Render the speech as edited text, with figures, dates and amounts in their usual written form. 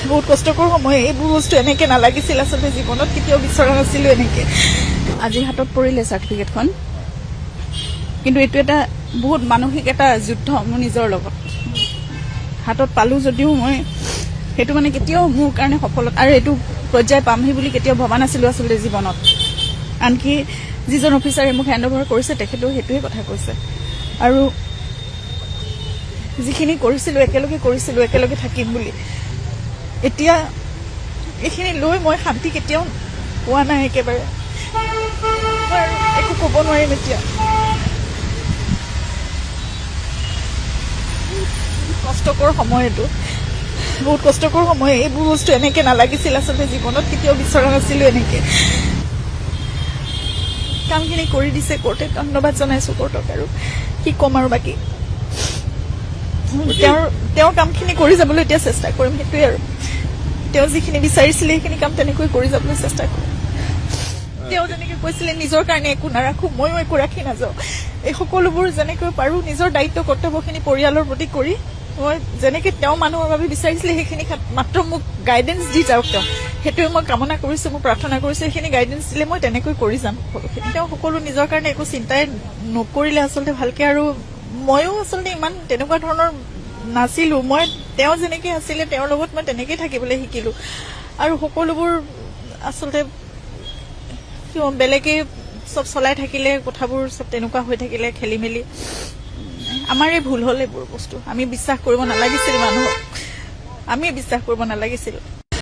বহুত কষ্টকৰ সময়। এইবোৰ বস্তু এনেকে নালাগিছিল আচলতে, জীৱনত কেতিয়াও বিচৰা নাছিলো এনেকে। আজি হাতত পৰিলে চাৰ্টিফিকেটখন, কিন্তু এইটো এটা বহুত মানসিক এটা যুদ্ধ মোৰ নিজৰ লগত। হাতত পালো যদিও মই সেইটো মানে কেতিয়াও মোৰ কাৰণে সফলতা আৰু এইটো পৰ্যায় পামহি বুলি কেতিয়াও ভবা নাছিলো আচলতে জীৱনত। আনকি যিজন অফিচাৰে মোক হেণ্ড অভাৰ কৰিছে তেখেতেও সেইটোৱে কথা কৈছে। আৰু যিখিনি কৰিছিলো একেলগে থাকিম বুলি, এতিয়া এইখিনি লৈ মই শান্তি কেতিয়াও পোৱা নাই একেবাৰে। মই আৰু একো ক'ব নোৱাৰিম এতিয়া। কষ্টকৰ সময় এইটো, বহুত কষ্টকৰ সময়। এইবোৰ বস্তু এনেকে নালাগিছিল আচলতে, জীৱনত কেতিয়াও বিচৰা নাছিলো এনেকে। কামখিনি কৰি দিছে কোৰ্টে, ধন্যবাদ জনাইছো কোৰ্টক। আৰু কি ক'ম আৰু বাকী তেওঁৰ কামখিনি কৰি যাবলৈ এতিয়া চেষ্টা কৰিম, সেইটোৱে আৰু। তেওঁ যিখিনি বিচাৰিছিলে সেইখিনি কাম তেনেকৈ কৰি যাবলৈ চেষ্টা কৰিম। তেওঁ যেনেকে কৈছিলে নিজৰ কাৰণে একো নাৰাখো, ময়ো একো ৰাখি নাযাওঁ। এই সকলোবোৰ যেনেকৈ পাৰো নিজৰ দায়িত্ব কৰ্তব্যখিনি পৰিয়ালৰ প্ৰতি কৰি মই যেনেকে তেওঁ মানুহৰ বাবে বিচাৰিছিলে সেইখিনি মাত্ৰ মোক গাইডেন্স দি যাওক তেওঁ, সেইটোৱে মই কামনা কৰিছো, মই প্ৰাৰ্থনা কৰিছো। সেইখিনি গাইডেন্স দিলে মই তেনেকৈ কৰি যাম সকলোখিনি। তেওঁ সকলো নিজৰ কাৰণে একো চিন্তাই নকৰিলে আচলতে ভালকে। আৰু ময়ো আচলতে ইমান তেনেকুৱা ধৰণৰ নাছিলো। মই তেওঁ যেনেকে আছিলে তেওঁৰ লগত মই তেনেকেই থাকিবলৈ শিকিলো। আৰু সকলোবোৰ আচলতে বেলেগে চব চলাই থাকিলে, কথাবোৰ চব তেনেকুৱা হৈ থাকিলে, খেলি মেলি। আমাৰে ভুল হ'ল এইবোৰ বস্তু। আমি বিশ্বাস কৰিব নালাগিছিল মানুহক, আমিয়ে বিশ্বাস কৰিব নালাগিছিল।